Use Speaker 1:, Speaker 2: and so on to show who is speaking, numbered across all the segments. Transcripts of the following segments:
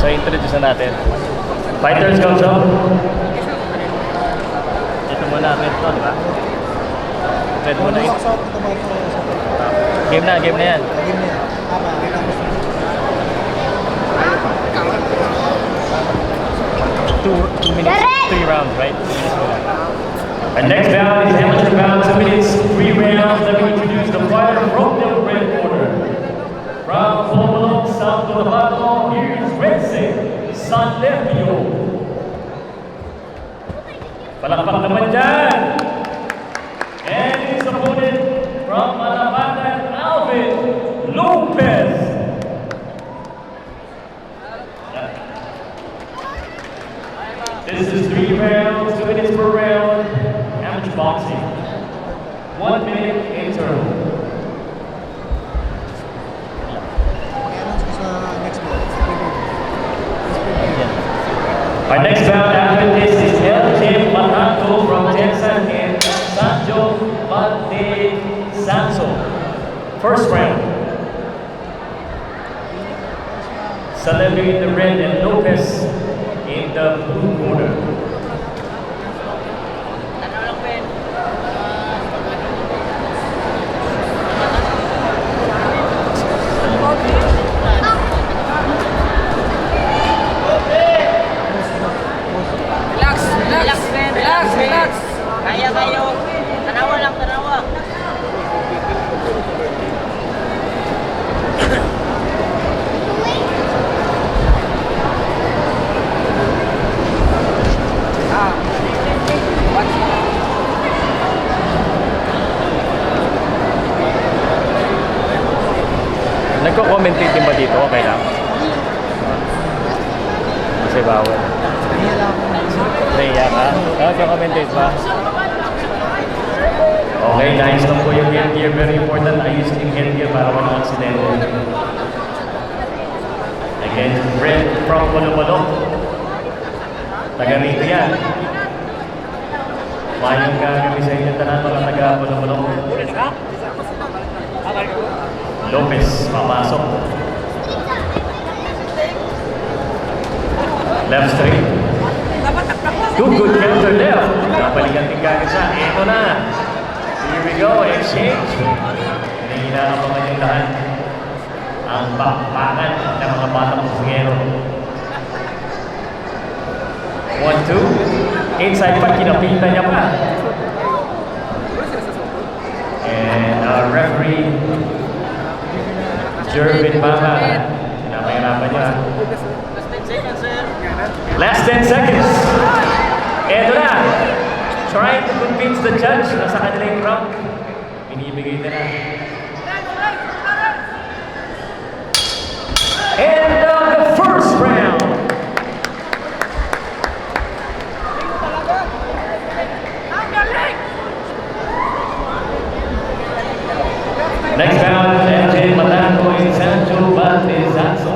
Speaker 1: So, introduce na natin. Fighters comes up. Ito muna, red to, di ba? Red muna yun. Game na yan. Two minutes, 3 rounds, right? And next bout is amateur bout, 2 minutes, 3 rounds. Let me introduce the fighter from the red corner. From Pulmonok, South Cotabato, here's Rexing Sanlepio. Palakpak naman dyan. And his opponent from Malapatan, Alvin Lopez. This is 3 rounds, 2 minutes per round. Amateur boxing. 1 minute interval. Our next bout after this is El Tim Matanto from Tensan and Sanjo Mate Sanso. First round. Sanlepio in the red and Lopez in the blue corner.
Speaker 2: Relax. Kaya kayo. Tanawa lang, tanawa.
Speaker 1: Nagko-commentate din ba dito? Okay lang. Kasi bawal. Naiya ka? Nagko-commentate ba? Okay, nice lang po yung headgear. Very important. Ayusin yung headgear para walang aksidente. Again, red from Pulmonok. Taga rito yan. Mayong gagawin sa inyo tanan mga taga Pulmonok. Lopez, papasok. Left straight. Good counter left. Napalikan din kagad siya. Ito na. Here we go. Exchange. Hinahinabangan yung lahat. Ang bakbakan ng mga batang pusingero. 1-2. Inside pa, kinapita niya pa. And our referee, Jervin Bama. Sinamahirapan niya. Last 10 seconds. Eto na. Trying to convince the judge na sa kanilang round. Binibigay na. And the first round. Next round, MJ Matanto and Sancho Batezanzo.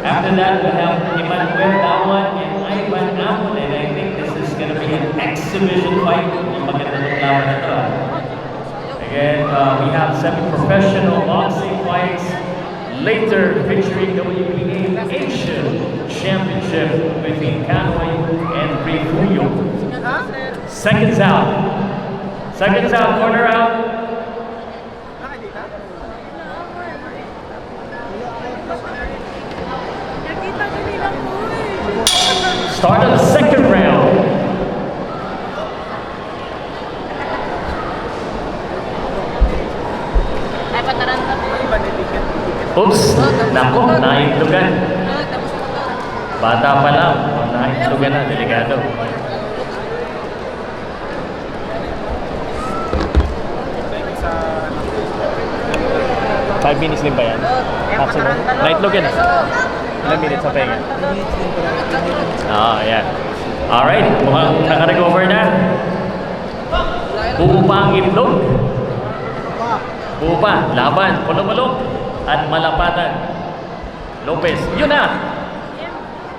Speaker 1: After that, we have Emmanuel Tawan and Ivan Amon, and I think this is going to be an exhibition fight. Again, we have semi-professional boxing fights later featuring WBA Asian Championship between Canoy and Rifuyo. Seconds out. Seconds out, corner out. Start of the second round. Oops, nako, naitlugan. Bata pa lang, naitlugan na, delikado. Five minutes din ba yan? Maximum. Naitlugan na. Ilang minutes sa penga? Yeah. Alright, mukhang naka-recover na. Buo pa ang itlog. Buo pa, laban, Pulmonok at Malapatan. Lopez, yun na!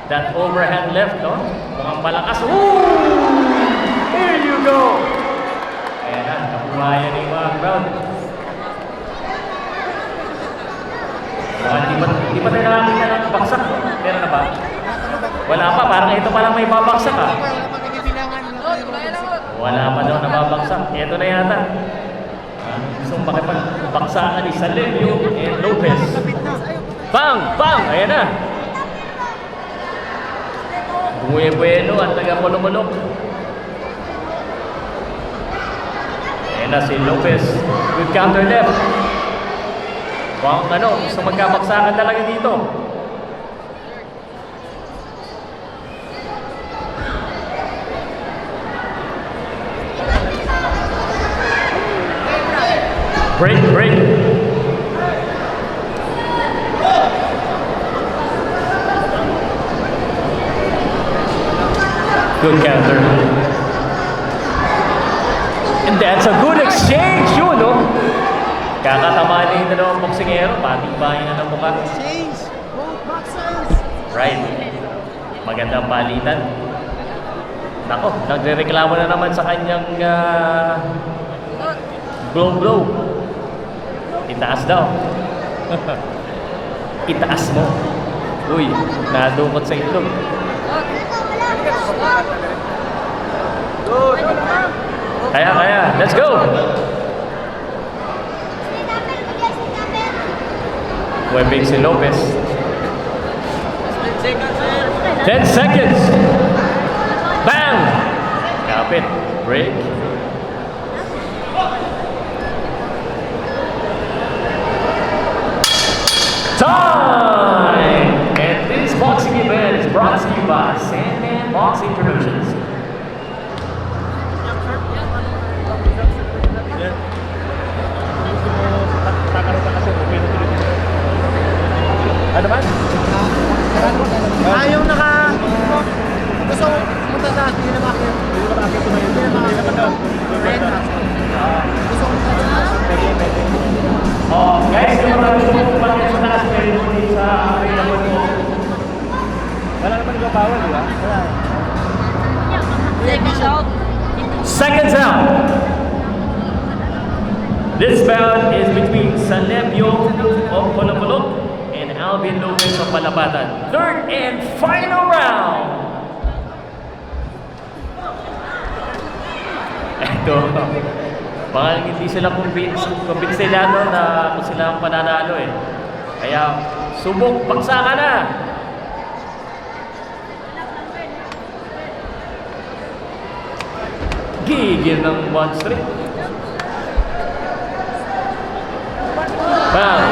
Speaker 1: That overhand left, no? Mukhang malakas. Ooh! Here you go! Ayan na, napumayan yung mga crowd. Di pa tayo nakakita ng baksak, no? Meron na ba? Wala pa, parang ito pa lang may babaksak ah.
Speaker 3: Wala pang nagibilangan.
Speaker 1: Wala pa daw nababaksak. Ito na yata. Gustong makipagbaksaan ni Salemio and Lopez. Bang! Bang! Ayan na. Buwe-bueno at taga-mulumulok. Ayan na si Lopez. Good counter left. Bang gusto magkabaksakan talaga dito. Break. Good counter. And that's a good exchange yun, no? Kakatamaan na yung dalawang boksingero, pating-bahin na ng mukha.
Speaker 3: Change. Both boxers.
Speaker 1: Right. Magandang palitan. Nako, nagre-reklamo na naman sa kanyang blow. Itaas daw. Itaas mo. Uy, nadukot sa itlog. Kaya. Let's go! Webing si Lopez. 10 seconds! Bang! Kapit. Break. Time! And this boxing event is brought to you by Sandman Boxing Promotions. Ano man?
Speaker 3: Yung gusto ko pumunta sa akin, hindi na makakit. Hindi na makakit. Gusto ko pumunta sa akin.
Speaker 1: Oh, guys, yung mga gusto mo pumakit sa taas, pwede mo din sa available mo.
Speaker 3: Wala naman yung bawal, di ba? Wala.
Speaker 1: Seconds out. This bout is between Salemio of Polomolok and Alvin Lopez of Malapatan. Third and final round. Ito. Baka hindi sila kumbinsilado na kung sila ang pananalo eh. Kaya subok, paksa ka na. Gigil ng 1 straight. Bang!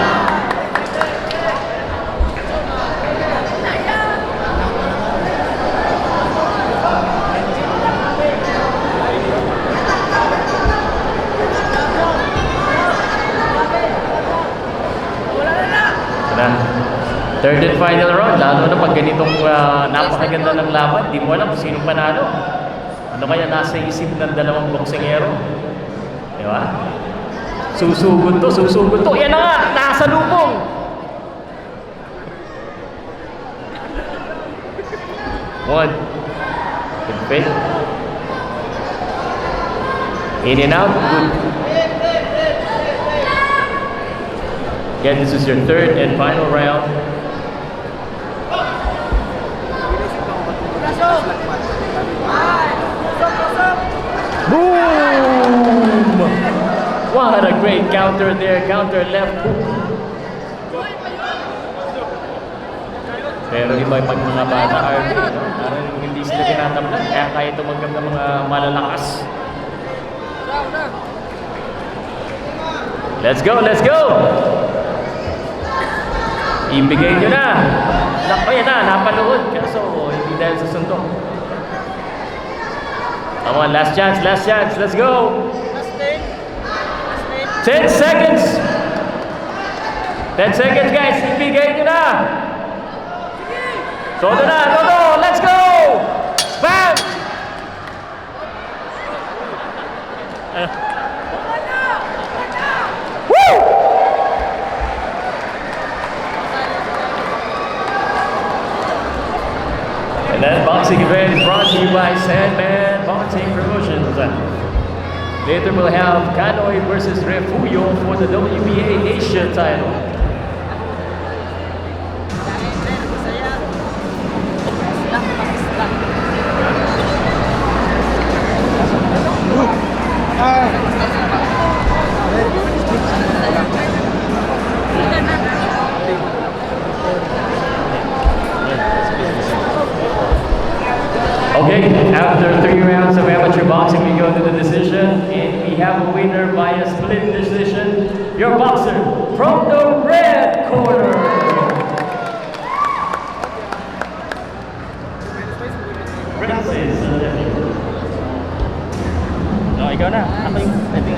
Speaker 1: Third and final round, lalo na pag ganitong napakaganda ng laban, di mo alam kung sinong panalo. Ano kaya nasa isip ng dalawang boksingero? Di ba? Susugod to. Yan na nga, nasa lubong! One. Good fit. In and out. Good. Again, this is your third and final round. Boom! What a great counter there. Counter left hook. Pero iba pag mga bata RV, parang hindi sila tinatamlan. Kaya kaya tumanggap ng mga malalakas. Let's go! Ibigay nyo na. Yan na, napanood. Kaso, hindi dahil sa suntok. Come on, last chance. Let's go. 10 seconds. 10 seconds, guys. Ibigay nyo na. Todo na. Let's go. Bam! Woo! And that boxing event is brought to you by Sandman Boxing Promotions. Later we'll have Kanoy versus Refuyo for the WBA Asia title. have a winner by a split decision. Your boxer from the red corner. Francis. No, ikaw na. Ako yung pwedeng